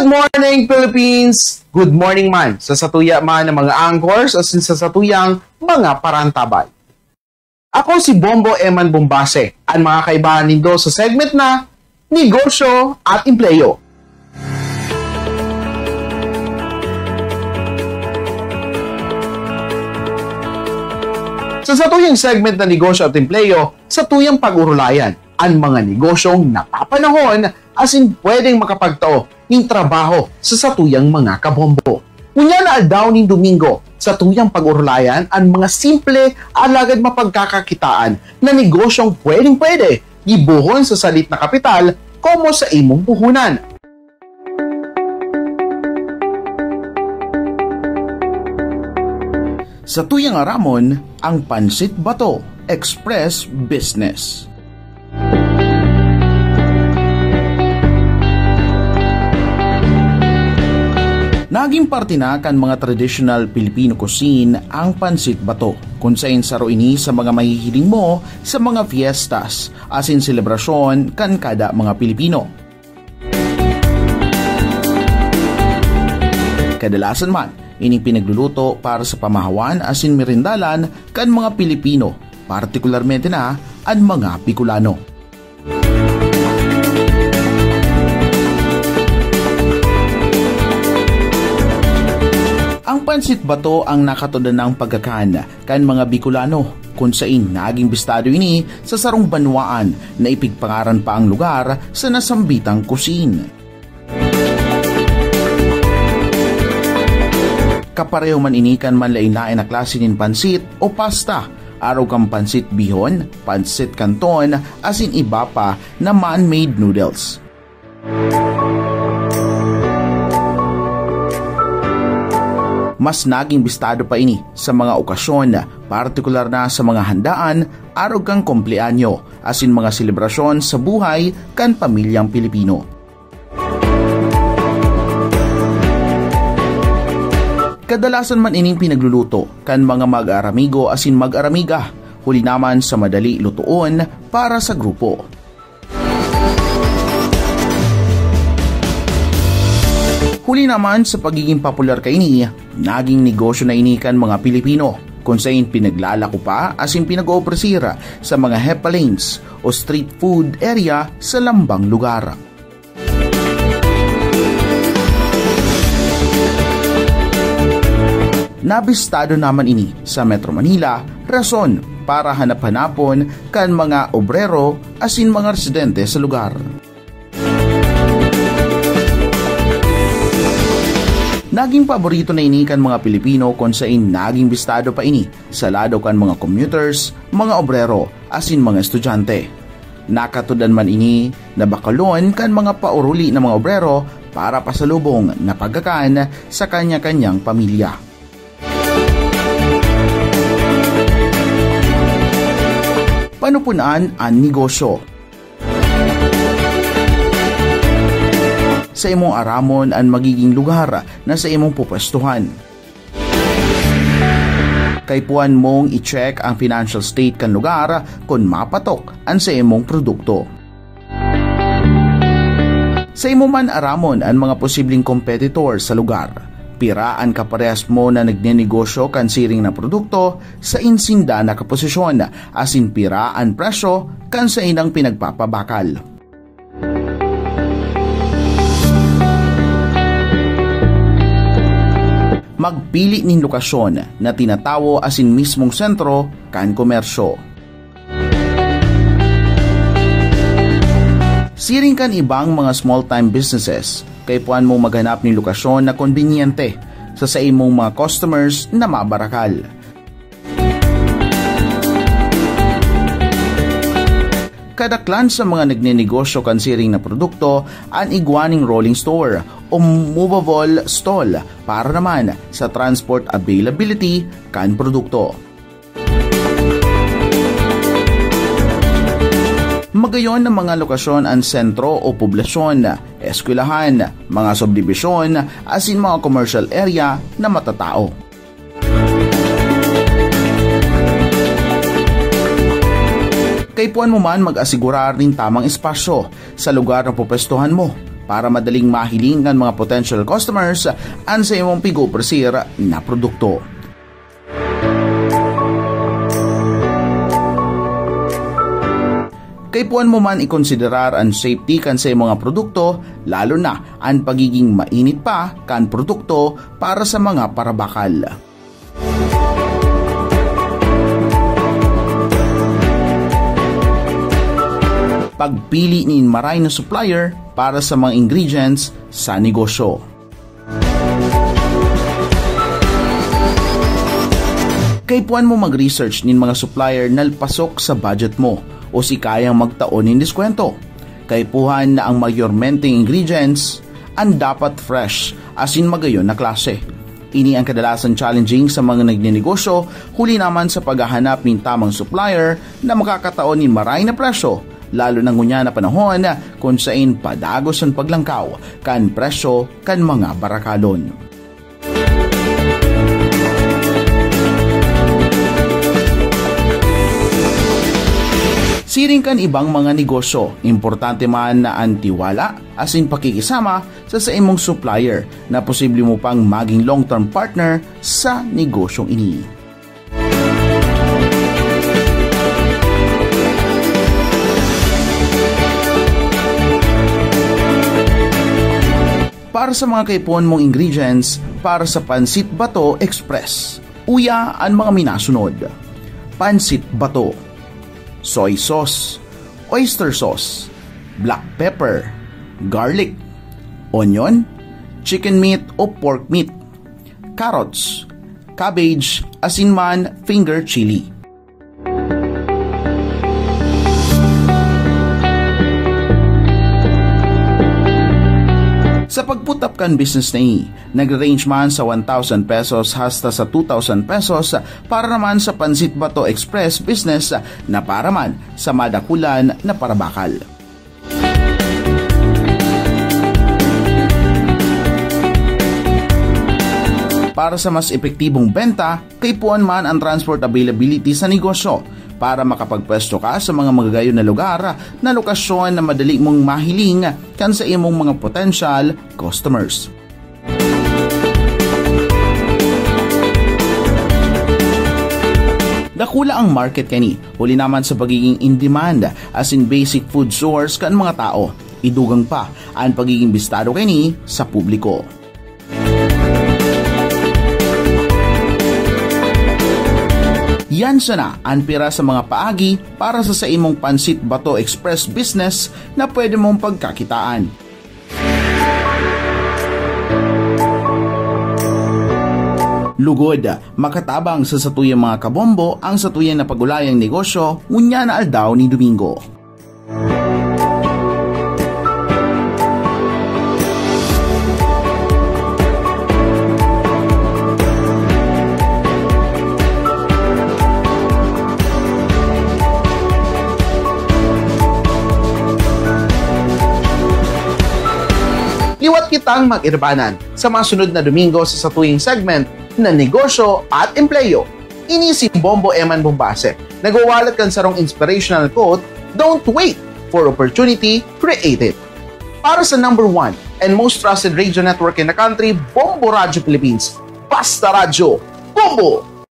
Good morning, Philippines! Good morning man sa satuya man ng mga anchors o sa satuyang mga parantabay. Ako si Bombo Eman Bombase, ang mga kaibahan nindo sa segment na Negosyo at Empleyo. Sa satuyang segment na Negosyo at Empleyo, satuyang pag-urulayan ang mga negosyong napapanahon as in pwedeng makapagtao ng trabaho sa satuyang mga kabombo. Kunya na aldaw ng Domingo, satuyang pag-urulayan ang mga simple alagad mapagkakakitaan na negosyong pwedeng-pwede gibuhon sa salit na kapital como sa imong puhunan. Satuyang aramon ang Pansit Bato Express Business. Naging parte na kan mga traditional Filipino cuisine ang Pansit Bato, kung saan saro ini sa mga mahihiling mo sa mga fiestas as in selebrasyon kan kada mga Pilipino. Kadalasan man, ining pinagluluto para sa pamahawan as in merindalan kan mga Pilipino, partikularmente na ang mga Bicolano. Ang Pansit Bato ang nakatudan ng pagkakan kan mga Bicolano, kung saan naging bistado ini sa sarong banwaan na ipigpangaran pa ang lugar sa nasambitang kusin. Kapareho man ini kan manlain-lain na klase nin pansit o pasta, araw kang pansit bihon, pansit canton, as in iba pa na man-made noodles. Mas naging bistado pa ini sa mga okasyon, partikular na sa mga handaan, araw kang kumpleanyo, as in mga selebrasyon sa buhay kan pamilyang Pilipino. Kadalasan man ining pinagluluto kan mga mag-aramigo as in mag-aramiga, huli naman sa madali lutuon para sa grupo. Huli naman sa pagiging popular kay ini, naging negosyo na inikan mga Pilipino, kung saan pinaglalako pa as in pinag-oopresira sa mga hepa lanes o street food area sa lambang lugar. Nabistado naman ini sa Metro Manila, rason para hanap-hanapon kan mga obrero as in mga residente sa lugar. Naging paborito na ini kan mga Pilipino kung saan naging bistado pa ini sa lado kan mga commuters, mga obrero, as in mga estudyante. Nakatudan man ini na bakalon kan mga pauruli na mga obrero para pasalubong na pagkakan sa kanya-kanyang pamilya. Panupunan ang negosyo. Sa imong aramon ang magiging lugar na sa imong pupwestuhan. Kay puan mong i-check ang financial state kan lugar kung mapatok ang sa imong produkto. Sa imong man aramon ang mga posibleng competitor sa lugar. Piraan kaparehas mo na nagnenegosyo kan siring na produkto sa insinda na kaposisyon, as in piraan presyo kan sa inang pinagpapabakal. Magpili nin lokasyon na tinatawo as in mismong sentro kan komersyo. Siring kan ibang mga small-time businesses, kay puan mo maghanap ni lokasyon na konbinyente sa imong mga customers na mabarakal. Kadaklan sa mga nagnenegosyo kan siring na produkto ang igwaning rolling store o movable stall para naman sa transport availability kan produkto. Magayon ng mga lokasyon ang sentro o poblasyon, eskwelahan, mga subdivision, as in mga commercial area na matatao. Kay puan mo man mag-asigurar ng tamang espasyo sa lugar na pupwestuhan mo, para madaling mahiling ng mga potential customers ang sa imong pigo-presir na produkto. Kay puan mo man ikonsiderar ang safety kan sa mga produkto, lalo na ang pagiging mainit pa kan produkto para sa mga parabakal. Pagpili ni maray na supplier para sa mga ingredients sa negosyo. Kay puan mo mag-research nin mga supplier na pasok sa budget mo o si kayang magtaon ng diskwento. Kay puhan na ang mayormenteng ingredients ang dapat fresh as in magayon na klase. Ini ang kadalasan challenging sa mga nagnenegosyo, huli naman sa paghahanap ng tamang supplier na makakataon ng maray na presyo, lalo na ngunya na panahon kung saan padagos ang paglangkaw kan presyo kan mga barakalon. Siring kan ibang mga negosyo, importante man na ang tiwala as in pakikisama sa imong supplier na posible mo pang maging long-term partner sa negosyong ini. Para sa mga kaipon mong ingredients para sa Pansit Bato Express, uya ang mga minasunod. Pansit Bato, soy sauce, oyster sauce, black pepper, garlic, onion, chicken meat o pork meat, carrots, cabbage, asinman, finger chili. Sa pagputap kan business na nag-range man sa 1,000 pesos hasta sa 2,000 pesos para naman sa Pansit Bato Express business na para man sa madakulan na parabakal. Para sa mas epektibong benta, kay puan man ang transport availability sa negosyo para makapagpwesto ka sa mga magagayon na lugar na lokasyon na madali mong mahiling kan sa imong mga potential customers. Dakula ang market kani, huli naman sa pagiging in demand as in basic food source kan mga tao. Idugang pa ang pagiging bistado kani sa publiko. Yan sana ang pira sa mga paagi para sa imong Pansit Bato Express business na pwede mong pagkakitaan. Lugod, makatabang sa satuyang mga kabombo ang satuyang na pagulayang negosyo, ngunya na aldaw ni Domingo. Liwat kitang mag-irbanan sa mga sunod na Domingo sa tuwing segment na Negosyo at Empleyo. Ini si Bombo Eman Bombase. Nagwawalat kan sarong inspirational quote, "Don't wait for opportunity, create it." Para sa number 1 and most trusted radio network in the country, Bombo Radio Philippines. Basta Radio, Bombo!